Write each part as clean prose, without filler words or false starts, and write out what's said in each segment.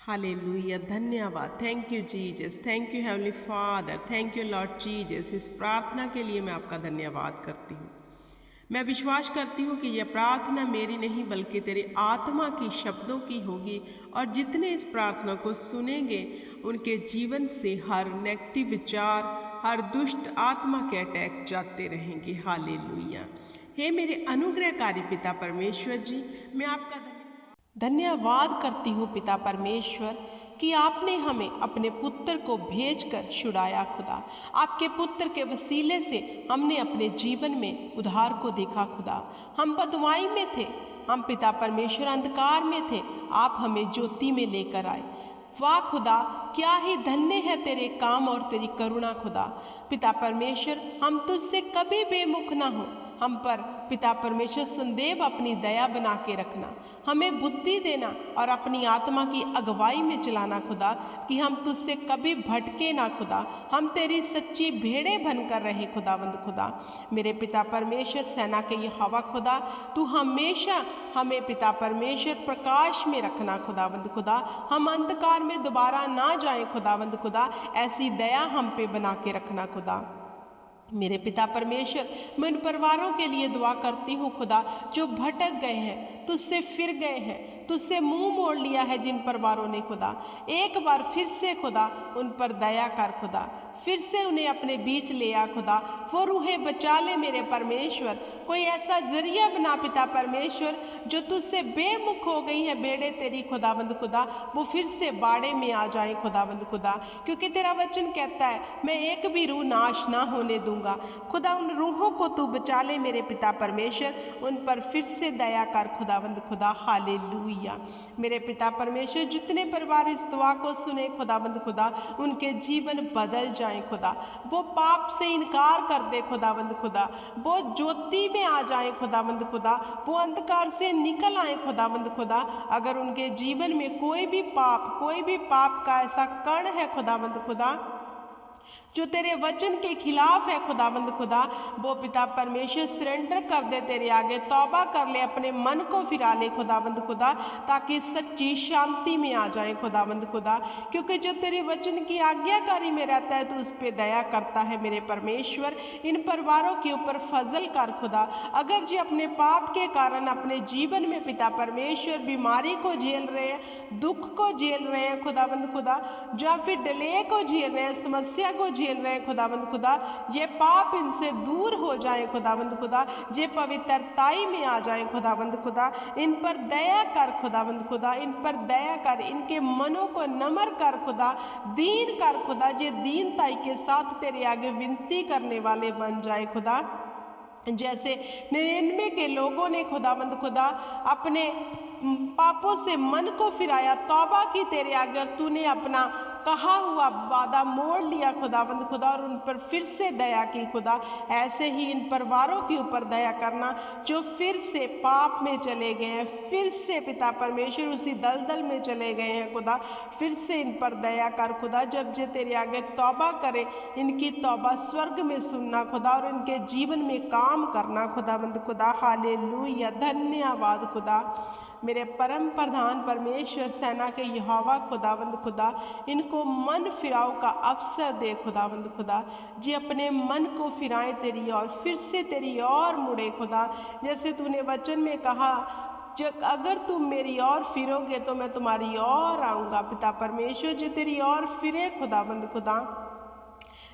Hallelujah, धन्यवाद। Thank you Jesus, thank you heavenly father, thank you Lord Jesus. इस प्रार्थना के लिए मैं आपका धन्यवाद करती हूँ। मैं विश्वास करती हूँ कि यह प्रार्थना मेरी नहीं बल्कि तेरी आत्मा की शब्दों की होगी, और जितने इस प्रार्थना को सुनेंगे उनके जीवन से हर नेगेटिव विचार, हर दुष्ट आत्मा के अटैक जाते रहेंगे। हालेलुया। हे मेरे अनुग्रहकारी पिता परमेश्वर जी, मैं आपका धन्यवाद करती हूँ पिता परमेश्वर कि आपने हमें अपने पुत्र को भेजकर छुड़ाया। खुदा, आपके पुत्र के वसीले से हमने अपने जीवन में उद्धार को देखा। खुदा, हम बदमाई में थे, हम पिता परमेश्वर अंधकार में थे, आप हमें ज्योति में लेकर आए। वाह खुदा, क्या ही धन्य है तेरे काम और तेरी करुणा। खुदा पिता परमेश्वर, हम तुझसे कभी बेमुख ना हो। हम पर पिता परमेश्वर संदेव अपनी दया बना के रखना, हमें बुद्धि देना और अपनी आत्मा की अगुवाई में चलाना। खुदा कि हम तुझसे कभी भटके ना। खुदा, हम तेरी सच्ची भेड़े बनकर रहे। खुदावंद खुदा, मेरे पिता परमेश्वर सेना के ये हवा खुदा, तू हमेशा हमें पिता परमेश्वर प्रकाश में रखना। खुदावंद खुदा, हम अंधकार में दोबारा ना जाएं। खुदावंद खुदा, ऐसी दया हम पे बना के रखना। खुदा मेरे पिता परमेश्वर, मैं उन परिवारों के लिए दुआ करती हूँ खुदा जो भटक गए हैं, तुझसे फिर गए हैं, तुझसे मुंह मोड़ लिया है जिन परिवारों ने। खुदा एक बार फिर से खुदा उन पर दया कर। खुदा फिर से उन्हें अपने बीच ले आ। खुदा वो रूहें बचा ले मेरे परमेश्वर। कोई ऐसा जरिया बना पिता परमेश्वर जो तुझसे बेमुख हो गई है बेड़े तेरी। खुदाबंद खुदा वो फिर से बाड़े में आ जाए। खुदाबंद खुदा, क्योंकि तेरा वचन कहता है मैं एक भी रूह नाश ना होने दूंगा। खुदा उन रूहों को तू बचा ले मेरे पिता परमेश्वर, उन पर फिर से दया कर। खुदाबंद खुदा, हालेलुया। मेरे पिता परमेश्वर, जितने परिवार इस दुआ को सुने खुदाबंद खुदा, उनके जीवन बदल जाए। खुदा वो पाप से इनकार कर दे। खुदाबंद खुदा वो ज्योति में आ जाए। खुदाबंद खुदा वो अंधकार से निकल आए। खुदाबंद खुदा अगर उनके जीवन में कोई भी पाप का ऐसा कण है खुदाबंद खुदा जो तेरे वचन के खिलाफ है, खुदाबंद खुदा वो पिता परमेश्वर सरेंडर कर दे तेरे आगे, तौबा कर ले, अपने मन को फिरा ले। खुदाबंद खुदा ताकि सच्ची शांति में आ जाए। खुदाबंद खुदा, क्योंकि जो तेरे वचन की आज्ञाकारी में रहता है तो उस पर दया करता है। मेरे परमेश्वर, इन परिवारों के ऊपर फजल कर। खुदा अगर जी अपने पाप के कारण अपने जीवन में पिता परमेश्वर बीमारी को झेल रहे हैं, दुख को झेल रहे हैं खुदाबंद खुदा, या फिर डिले को झेल रहे हैं, समस्या को झेल रहे हैं खुदाबंद खुदा, ये पाप इनसे दूर हो जाए। खुदाबंद खुदा ये पवित्रताई में आ जाए। खुदाबंद खुदा इन पर दया कर। खुदाबंद खुदा इन पर दया कर, इनके मनों को नम्र कर। खुदा दीन कर। खुदा ये दीनताई के साथ तेरे आगे विनती करने वाले बन जाए। खुदा जैसे 99 के लोगों ने खुदाबंद खुदा अपने पापों से मन को फिराया, तौबा की तेरे आगे, और तूने अपना कहा हुआ वादा मोड़ लिया खुदाबंद खुदा, और उन पर फिर से दया की। खुदा ऐसे ही इन परिवारों के ऊपर दया करना जो फिर से पाप में चले गए हैं, फिर से पिता परमेश्वर उसी दलदल में चले गए हैं। खुदा फिर से इन पर दया कर। खुदा जब जे तेरे आगे तौबा करे, इनकी तौबा स्वर्ग में सुनना खुदा, और इनके जीवन में काम करना खुदाबंद खुदा। हालेलुया, धन्यवाद खुदा। मेरे परम प्रधान परमेश्वर सेना के यहोवा खुदावंद खुदा, इनको मन फिराव का अवसर दे। खुदावंद खुदा जी अपने मन को फिराएं तेरी और, फिर से तेरी और मुड़े। खुदा जैसे तूने वचन में कहा, जब अगर तुम मेरी ओर फिरोगे तो मैं तुम्हारी ओर आऊँगा। पिता परमेश्वर जो तेरी ओर फिरे खुदावंद खुदा,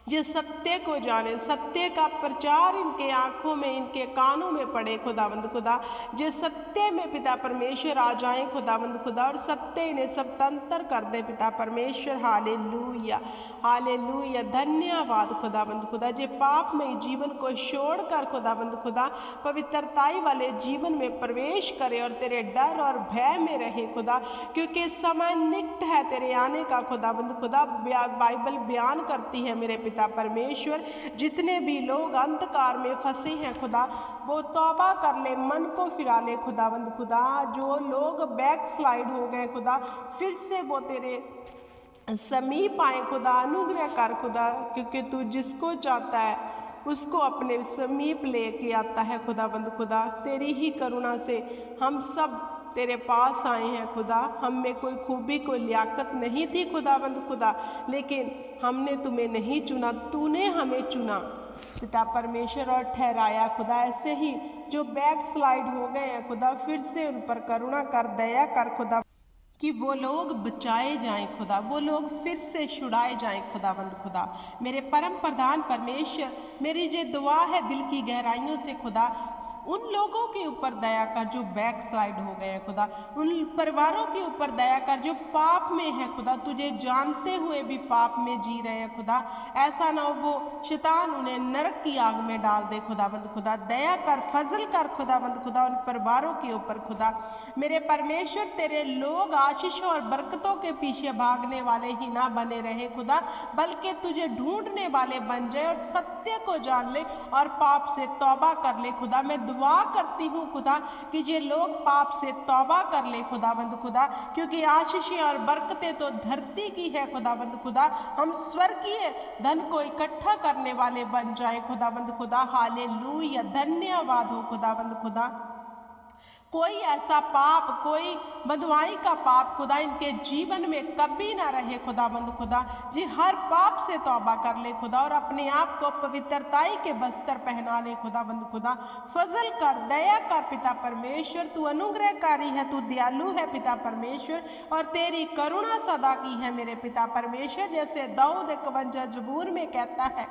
जो सत्य को जाने, सत्य का प्रचार इनके आँखों में, इनके कानों में पड़े खुदावंद खुदा, जो सत्य में पिता परमेश्वर आ जाएं खुदावंद खुदा, और सत्य इन्हें स्वतंत्र कर दे पिता परमेश्वर। हालेलुया, हालेलुया, धन्यवाद खुदावंद खुदा। जो पाप में जीवन को छोड़कर खुदावंद खुदा पवित्रताई वाले जीवन में प्रवेश करे और तेरे डर और भय में रहे खुदा, क्योंकि समय निकट है तेरे आने का खुदावंद खुदा। बाइबल बयान करती है मेरे पिता परमेश्वर, जितने भी लोग अंधकार में फंसे हैं खुदा, वो तौबा कर ले, मन को फिरा ले खुदावंद खुदा। जो लोग बैक स्लाइड हो गए खुदा, फिर से वो तेरे समीप आए खुदा, अनुग्रह कर खुदा, क्योंकि तू जिसको चाहता है उसको अपने समीप लेके आता है खुदावंद खुदा। तेरी ही करुणा से हम सब तेरे पास आए हैं खुदा। हम में कोई खूबी कोई लियाकत नहीं थी खुदावंद खुदा, लेकिन हमने तुम्हें नहीं चुना, तूने हमें चुना पिता परमेश्वर और ठहराया खुदा। ऐसे ही जो बैक स्लाइड हो गए हैं खुदा, फिर से उन पर करुणा कर, दया कर खुदा, कि वो लोग बचाए जाएं खुदा, वो लोग फिर से छुड़ाए जाएं खुदावंद खुदा। मेरे परम प्रधान परमेश्वर, मेरी ये दुआ है दिल की गहराइयों से खुदा, उन लोगों के ऊपर दया कर जो बैक स्लाइड हो गए हैं खुदा, उन परिवारों के ऊपर दया कर जो पाप में है खुदा, तुझे जानते हुए भी पाप में जी रहे हैं खुदा। ऐसा ना हो वो शैतान उन्हें नरक की आग में डाल दे खुदावंद खुदा। दया कर, फजल कर खुदावंद खुदा उन परिवारों के ऊपर खुदा। मेरे परमेश्वर, तेरे लोग आशीषों और बरकतों के पीछे भागने वाले ही ना बने रहे खुदा, बल्कि तुझे ढूंढने वाले बन जाए और सत्य को जान ले और पाप से तौबा कर ले खुदा। मैं दुआ करती हूँ खुदा कि ये लोग पाप से तौबा कर ले खुदाबंद खुदा, क्योंकि आशीषें और बरकतें तो धरती की है खुदाबंद खुदा। हम स्वर्गीय धन को इकट्ठा करने वाले बन जाए खुदाबंद खुदा। हालेलुया, धन्यवाद हो खुदाबंद खुदा। कोई ऐसा पाप, कोई बदवाई का पाप खुदा इनके जीवन में कभी ना रहे खुदाबंद खुदा। जी हर पाप से तौबा कर ले खुदा और अपने आप को पवित्रताई के बस्तर पहना ले खुदाबंद खुदा। फजल कर, दया कर पिता परमेश्वर, तू अनुग्रहकारी है, तू दयालु है पिता परमेश्वर, और तेरी करुणा सदा की है मेरे पिता परमेश्वर। जैसे दाऊद 51 जबूर में कहता है,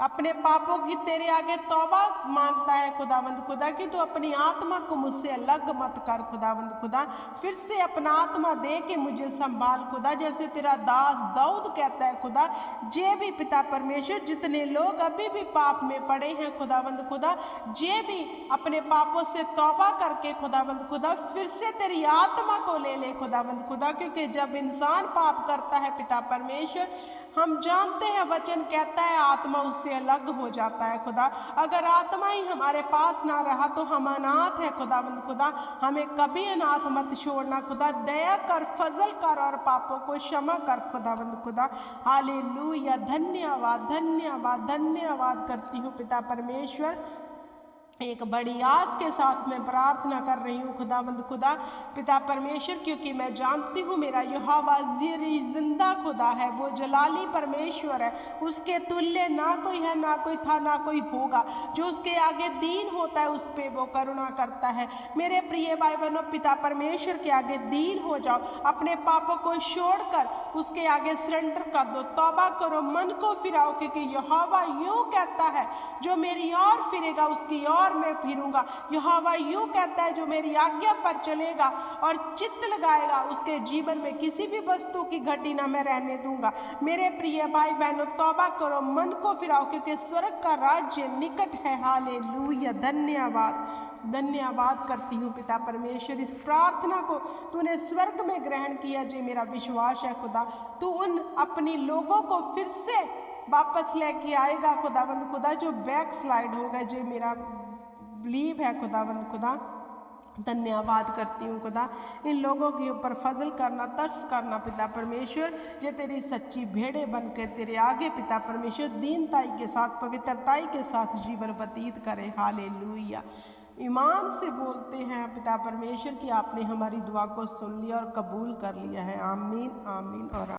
अपने पापों की तेरे आगे तौबा मांगता है खुदावंद खुदा कि तू अपनी आत्मा को मुझसे अलग मत कर खुदावंद खुदा। फिर से अपना आत्मा दे के मुझे संभाल खुदा, जैसे तेरा दास दाऊद कहता है खुदा। जे भी पिता परमेश्वर, जितने लोग अभी भी पाप में पड़े हैं खुदावंद खुदा, जे भी अपने पापों से तौबा करके खुदावंद खुदा फिर से तेरी आत्मा को ले ले खुदावंद खुदा। क्योंकि जब इंसान पाप करता है पिता परमेश्वर, हम जानते हैं वचन कहता है आत्मा उससे अलग हो जाता है खुदा। अगर आत्मा ही हमारे पास ना रहा तो हम अनाथ है खुदावंद खुदा। हमें कभी अनाथ मत छोड़ना खुदा। दया कर, फजल कर और पापों को क्षमा कर खुदावंद खुदा। हालेलुया, धन्यवाद धन्यवाद धन्यवाद करती हूँ पिता परमेश्वर। एक बड़ी आस के साथ मैं प्रार्थना कर रही हूँ खुदावंद खुदा पिता परमेश्वर, क्योंकि मैं जानती हूँ मेरा यहोवा जिंदा खुदा है, वो जलाली परमेश्वर है। उसके तुल्य ना कोई है, ना कोई था, ना कोई होगा। जो उसके आगे दीन होता है उस पर वो करुणा करता है। मेरे प्रिय भाई बहनों, पिता परमेश्वर के आगे दीन हो जाओ, अपने पापों को छोड़कर उसके आगे सरेंडर कर दो, तौबा करो, मन को फिराओ, क्योंकि यहोवा यूँ कहता है, जो मेरी ओर फिरेगा उसकी ओर मैं फिरूंगा। यहोवा यूं कहता है, जो मेरी आज्ञा पर चलेगा और चित्त लगाएगा उसके जीवन में किसी भी वस्तु की घटी ना मैं रहने दूंगा। मेरे प्रिय भाई बहनों, तौबा करो, मन को फिराओ, क्योंकि स्वर्ग का राज्य निकट है। हालेलुया, धन्यवाद धन्यवाद करती हूँ पिता परमेश्वर। इस प्रार्थना को तूने स्वर्ग में ग्रहण किया, जो मेरा विश्वास है खुदा। तू उन अपनी लोगों को फिर से वापस लेके आएगा खुदावंद खुदा, जो बैक स्लाइड हो गए, जो मेरा बिलीव है खुदावंद खुदा। धन्यवाद करती हूँ खुदा, इन लोगों के ऊपर फजल करना, तरस करना पिता परमेश्वर, जो तेरी सच्ची भेड़े बनकर तेरे आगे पिता परमेश्वर दीनताई के साथ, पवित्रताई के साथ जीवन व्यतीत करें। हालेलुया, ईमान से बोलते हैं पिता परमेश्वर कि आपने हमारी दुआ को सुन लिया और कबूल कर लिया है। आमीन आमीन और